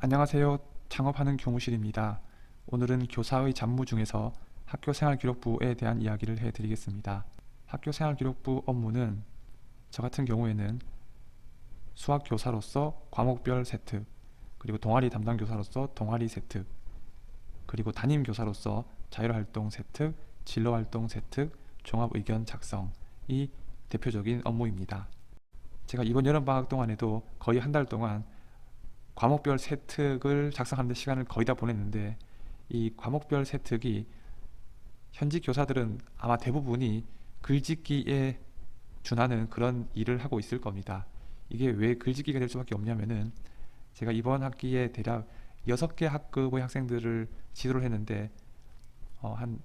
안녕하세요. 창업하는 교무실입니다. 오늘은 교사의 잡무 중에서 학교생활기록부에 대한 이야기를 해드리겠습니다. 학교생활기록부 업무는 저 같은 경우에는 수학교사로서 과목별 세트, 그리고 동아리 담당 교사로서 동아리 세트, 그리고 담임교사로서 자율활동 세트, 진로활동 세트, 종합의견 작성이 대표적인 업무입니다. 제가 이번 여름방학 동안에도 거의 한 달 동안 과목별 세특을 작성하는 데 시간을 거의 다 보냈는데, 이 과목별 세특이 현직 교사들은 아마 대부분이 글짓기에 준하는 그런 일을 하고 있을 겁니다. 이게 왜 글짓기가 될 수밖에 없냐면은, 제가 이번 학기에 대략 6개 학급의 학생들을 지도를 했는데 한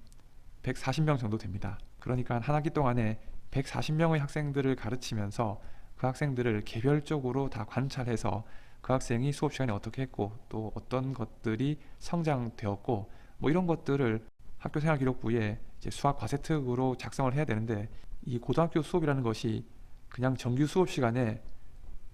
140명 정도 됩니다. 그러니까 한 학기 동안에 140명의 학생들을 가르치면서 그 학생들을 개별적으로 다 관찰해서 그 학생이 수업 시간에 어떻게 했고 또 어떤 것들이 성장되었고 뭐 이런 것들을 학교생활기록부에 이제 수학 과세특으로 작성을 해야 되는데, 이 고등학교 수업이라는 것이 그냥 정규 수업 시간에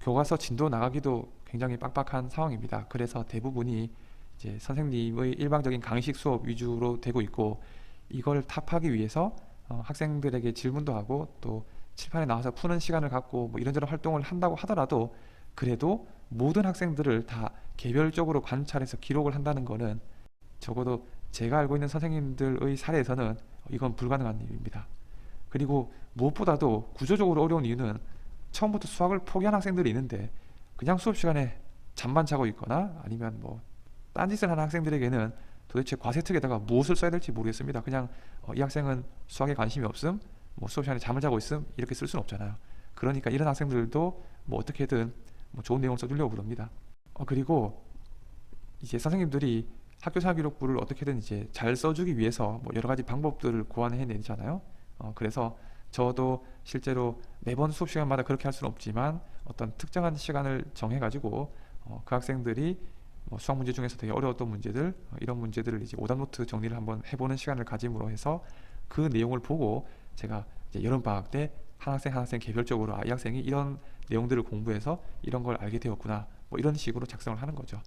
교과서 진도 나가기도 굉장히 빡빡한 상황입니다. 그래서 대부분이 이제 선생님의 일방적인 강의식 수업 위주로 되고 있고, 이걸 타파하기 위해서 학생들에게 질문도 하고 또 칠판에 나와서 푸는 시간을 갖고 뭐 이런저런 활동을 한다고 하더라도, 그래도 모든 학생들을 다 개별적으로 관찰해서 기록을 한다는 것은 적어도 제가 알고 있는 선생님들의 사례에서는 이건 불가능한 일입니다. 그리고 무엇보다도 구조적으로 어려운 이유는, 처음부터 수학을 포기한 학생들이 있는데 그냥 수업 시간에 잠만 자고 있거나 아니면 뭐 딴짓을 하는 학생들에게는 도대체 과세특에다가 무엇을 써야 될지 모르겠습니다. 그냥 이 학생은 수학에 관심이 없음, 뭐 수업 시간에 잠을 자고 있음, 이렇게 쓸 수는 없잖아요. 그러니까 이런 학생들도 뭐 어떻게든 뭐 좋은 내용을 써주려고 그럽니다. 그리고 이제 선생님들이 학교생활기록부를 어떻게든 이제 잘 써주기 위해서 뭐 여러 가지 방법들을 고안해내잖아요. 그래서 저도 실제로 매번 수업 시간마다 그렇게 할 수는 없지만 어떤 특정한 시간을 정해가지고 그 학생들이 뭐 수학 문제 중에서 되게 어려웠던 문제들, 이런 문제들을 이제 오답노트 정리를 한번 해보는 시간을 가짐으로 해서 그 내용을 보고 제가 이제 여름방학 때 한 학생 한 학생 개별적으로 이 학생이 이런 내용들을 공부해서 이런 걸 알게 되었구나, 뭐 이런 식으로 작성을 하는 거죠.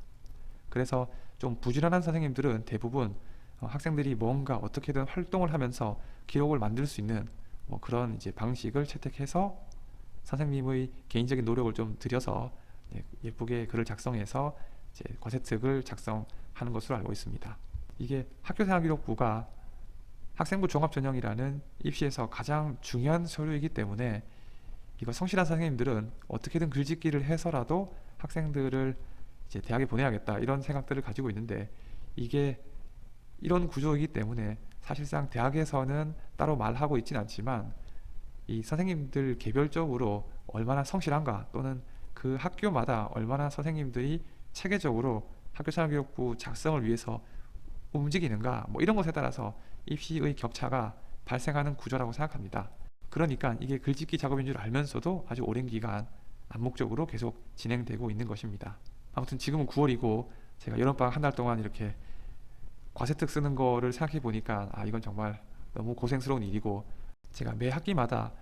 그래서 좀 부지런한 선생님들은 대부분 학생들이 뭔가 어떻게든 활동을 하면서 기록을 만들 수 있는 뭐 그런 이제 방식을 채택해서 선생님의 개인적인 노력을 좀 들여서 예쁘게 글을 작성해서 이제 과세특을 작성하는 것으로 알고 있습니다. 이게 학교생활기록부가 학생부 종합전형이라는 입시에서 가장 중요한 서류이기 때문에, 이거 성실한 선생님들은 어떻게든 글짓기를 해서라도 학생들을 이제 대학에 보내야겠다 이런 생각들을 가지고 있는데, 이게 이런 구조이기 때문에 사실상 대학에서는 따로 말하고 있진 않지만 이 선생님들 개별적으로 얼마나 성실한가, 또는 그 학교마다 얼마나 선생님들이 체계적으로 학교생활기록부 작성을 위해서 움직이는가, 뭐 이런 것에 따라서 입시의 격차가 발생하는 구조라고 생각합니다. 그러니까 이게 글짓기 작업인 줄 알면서도 아주 오랜 기간 암묵적으로 계속 진행되고 있는 것입니다. 아무튼 지금은 9월이고 제가 여름방학 한 달 동안 이렇게 과세특 쓰는 거를 생각해 보니까 이건 정말 너무 고생스러운 일이고, 제가 매 학기마다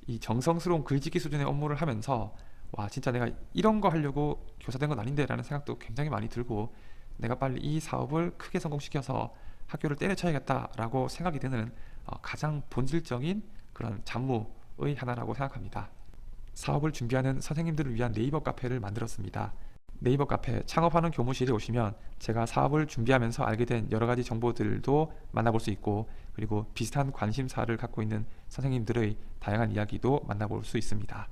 이 정성스러운 글짓기 수준의 업무를 하면서 와, 진짜 내가 이런 거 하려고 교사 된 건 아닌데 라는 생각도 굉장히 많이 들고, 내가 빨리 이 사업을 크게 성공시켜서 학교를 때려쳐야겠다 라고 생각이 드는 가장 본질적인 그런 잡무의 하나라고 생각합니다. 사업을 준비하는 선생님들을 위한 네이버 카페를 만들었습니다. 네이버 카페 창업하는 교무실에 오시면 제가 사업을 준비하면서 알게 된 여러 가지 정보들도 만나볼 수 있고, 그리고 비슷한 관심사를 갖고 있는 선생님들의 다양한 이야기도 만나볼 수 있습니다.